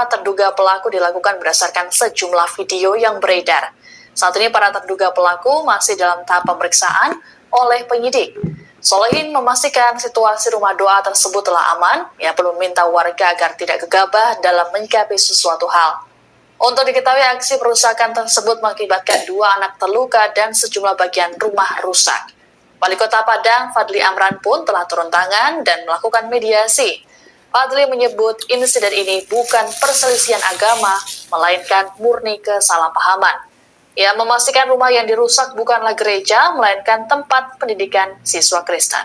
terduga pelaku dilakukan berdasarkan sejumlah video yang beredar. Saat ini para terduga pelaku masih dalam tahap pemeriksaan oleh penyidik. Solehin memastikan situasi rumah doa tersebut telah aman. Ia pun meminta warga agar tidak gegabah dalam menyikapi sesuatu hal. Untuk diketahui, aksi perusakan tersebut mengakibatkan 2 anak terluka dan sejumlah bagian rumah rusak. Wali Kota Padang, Fadli Amran pun telah turun tangan dan melakukan mediasi. Fadli menyebut insiden ini bukan perselisihan agama, melainkan murni kesalahpahaman. Ia memastikan rumah yang dirusak bukanlah gereja, melainkan tempat pendidikan siswa Kristen.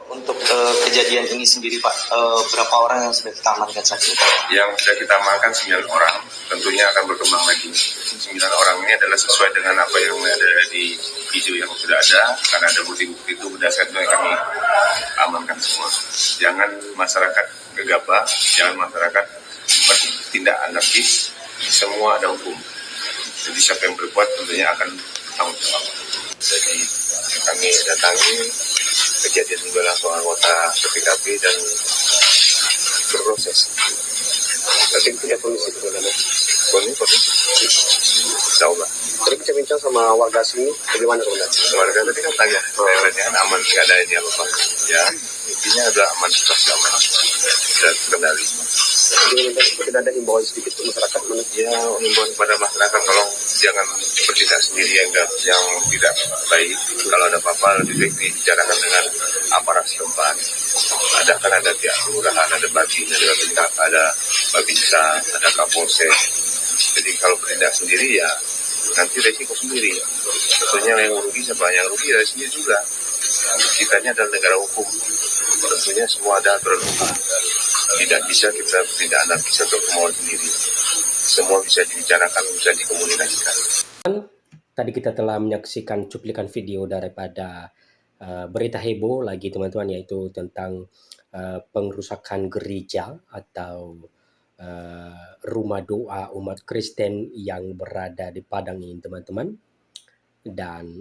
Untuk kejadian ini sendiri Pak, berapa orang yang sudah kita amankan saat ini? Yang sudah kita amankan 9 orang, tentunya akan berkembang lagi. 9 orang ini adalah sesuai dengan apa yang ada di video yang sudah ada, karena ada bukti-bukti itu berdasarkan yang kami amankan semua. Jangan masyarakat gegabah, jangan masyarakat bertindak anarkis, semua ada hukum. Jadi siapa yang berbuat tentunya akan bertanggung jawab. Jadi kami datangi kejadian juga langsung anggota PKP dan berproses. Nanti punya polisi sebenarnya. Polisi. Tahu lah. Tadi bisa bincang sama warga sini, bagaimana sebenarnya? Warga tadi kan tanya, saya kan aman, nggak ada ini apa-apa. Ya, intinya udah aman, situasi aman, sudah terkendali. Jadi tidak ada himbauan sedikit untuk masyarakat mana? Ya, himbauan kepada masyarakat tolong jangan bertindak sendiri yang tidak baik. Kalau ada apa-apa lebih baik dibicarakan dengan aparat setempat. Ada pihak kelurahan, ada babin, ada babinsa, ada kapolsek. Jadi kalau bertindak sendiri ya nanti resiko sendiri. Tentunya yang rugi siapa? Yang rugi dari sendiri juga. Kitanya adalah negara hukum. Tentunya semua ada aturan hukum. Tidak bisa kita bertindak anarkis atau kemauan sendiri. Semua bisa dibicarakan, bisa dikomunikasikan. Tadi kita telah menyaksikan cuplikan video daripada berita heboh lagi teman-teman, yaitu tentang pengerusakan gereja atau rumah doa umat Kristen yang berada di Padang ini teman-teman. Dan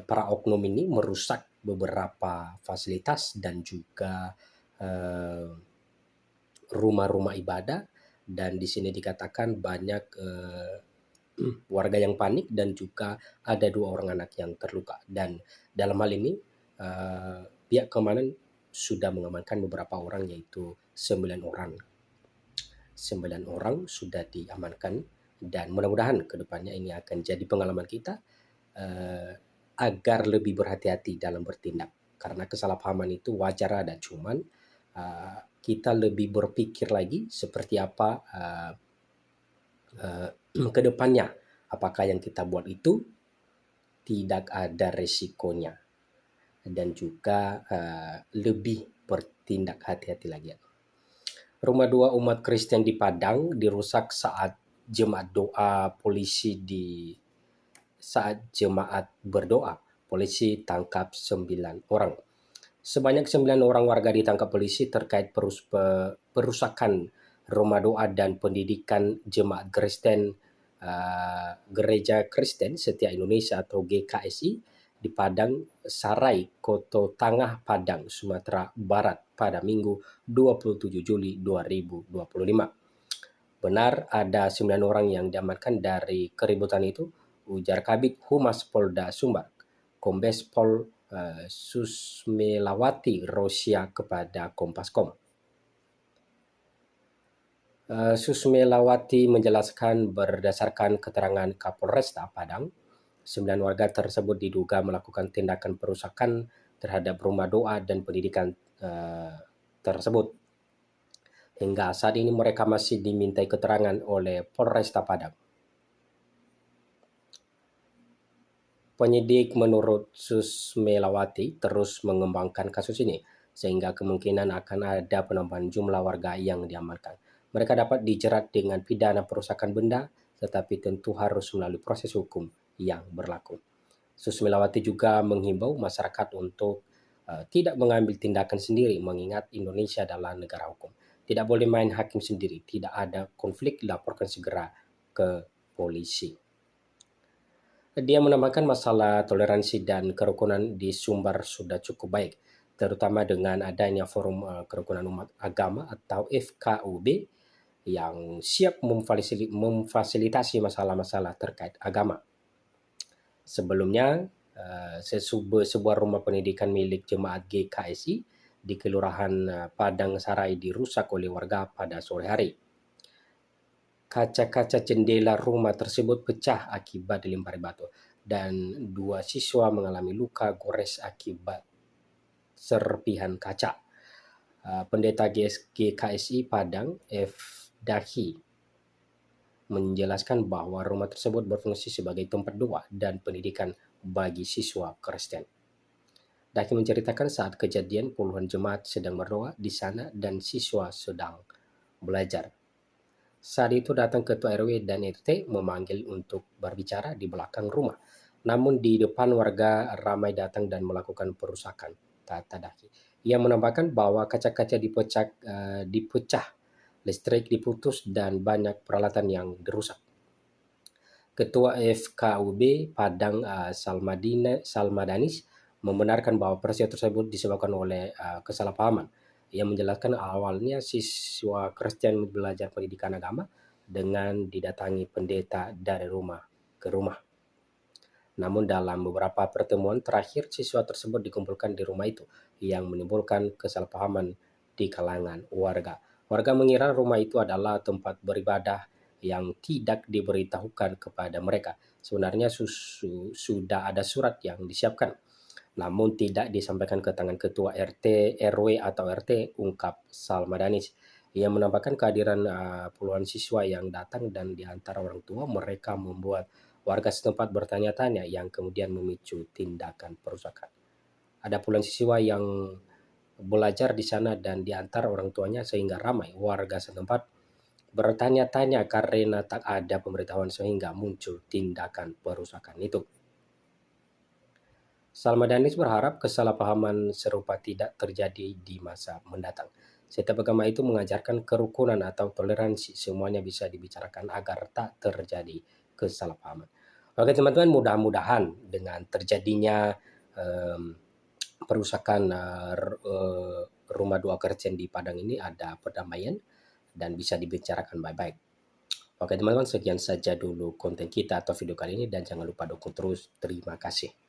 para oknum ini merusak beberapa fasilitas dan juga rumah-rumah ibadah, dan di sini dikatakan banyak warga yang panik dan juga ada 2 orang anak yang terluka. Dan dalam hal ini pihak keamanan sudah mengamankan beberapa orang, yaitu 9 orang. 9 orang sudah diamankan, dan mudah-mudahan kedepannya ini akan jadi pengalaman kita agar lebih berhati-hati dalam bertindak. Karena kesalahpahaman itu wajar ada, cuman kita lebih berpikir lagi seperti apa kedepannya. Apakah yang kita buat itu tidak ada resikonya, dan juga lebih bertindak hati-hati lagi. Rumah doa umat Kristen di Padang dirusak saat jemaat doa polisi saat jemaat berdoa. Polisi tangkap 9 orang. Sebanyak 9 orang warga ditangkap polisi terkait perusakan rumah doa dan pendidikan jemaat Kristen Gereja Kristen Setia Indonesia atau GKSI di Padang Sarai, Koto Tangah, Padang, Sumatera Barat pada Minggu 27 Juli 2025. Benar ada 9 orang yang diamankan dari keributan itu, ujar Kabid Humas Polda Sumbar, Kombes Pol Susmelawati Rosia kepada Kompas.com. Susmelawati menjelaskan berdasarkan keterangan Kapolresta Padang, 9 warga tersebut diduga melakukan tindakan perusakan terhadap rumah doa dan pendidikan tersebut. Hingga saat ini mereka masih dimintai keterangan oleh Polresta Padang. Penyidik menurut Susmelawati terus mengembangkan kasus ini, sehingga kemungkinan akan ada penambahan jumlah warga yang diamankan. Mereka dapat dijerat dengan pidana perusakan benda, tetapi tentu harus melalui proses hukum yang berlaku. Susmelawati juga menghimbau masyarakat untuk tidak mengambil tindakan sendiri, mengingat Indonesia adalah negara hukum. Tidak boleh main hakim sendiri, tidak ada konflik, laporkan segera ke polisi. Dia menambahkan masalah toleransi dan kerukunan di Sumbar sudah cukup baik. terutama dengan adanya Forum Kerukunan Umat Agama atau FKUB yang siap memfasilitasi masalah-masalah terkait agama. Sebelumnya, sebuah rumah pendidikan milik jemaat GKSI di Kelurahan Padang Sarai dirusak oleh warga pada sore hari. Kaca-kaca jendela rumah tersebut pecah akibat dilempari batu dan 2 siswa mengalami luka gores akibat serpihan kaca. Pendeta GKSI Padang F. Dahi menjelaskan bahwa rumah tersebut berfungsi sebagai tempat doa dan pendidikan bagi siswa Kristen. Dahi menceritakan saat kejadian puluhan jemaat sedang berdoa di sana dan siswa sedang belajar. Saat itu datang ketua RW dan RT memanggil untuk berbicara di belakang rumah. Namun di depan warga ramai datang dan melakukan perusakan, kata Dahi. Ia menambahkan bahwa kaca-kaca dipecah, listrik diputus dan banyak peralatan yang dirusak. Ketua FKUB Padang Salmadanis membenarkan bahwa peristiwa tersebut disebabkan oleh kesalahpahaman. Ia menjelaskan awalnya siswa Kristen belajar pendidikan agama dengan didatangi pendeta dari rumah ke rumah. Namun dalam beberapa pertemuan terakhir siswa tersebut dikumpulkan di rumah itu yang menimbulkan kesalahpahaman di kalangan warga. Warga mengira rumah itu adalah tempat beribadah yang tidak diberitahukan kepada mereka. Sebenarnya sudah ada surat yang disiapkan, namun tidak disampaikan ke tangan ketua RT, RW atau RT, ungkap Salmadanis. Ia menambahkan kehadiran puluhan siswa yang datang dan di antara orang tua mereka membuat warga setempat bertanya-tanya yang kemudian memicu tindakan perusakan. Ada puluhan siswa yang belajar di sana dan di antara orang tuanya sehingga ramai warga setempat bertanya-tanya karena tak ada pemberitahuan sehingga muncul tindakan perusakan itu. Salmadanis berharap kesalahpahaman serupa tidak terjadi di masa mendatang. Setiap agama itu mengajarkan kerukunan atau toleransi, semuanya bisa dibicarakan agar tak terjadi kesalahpahaman. Oke teman-teman, mudah-mudahan dengan terjadinya perusakan rumah doa Kristen di Padang ini ada perdamaian dan bisa dibicarakan baik-baik. Oke teman-teman, sekian saja dulu konten kita atau video kali ini dan jangan lupa dukung terus. Terima kasih.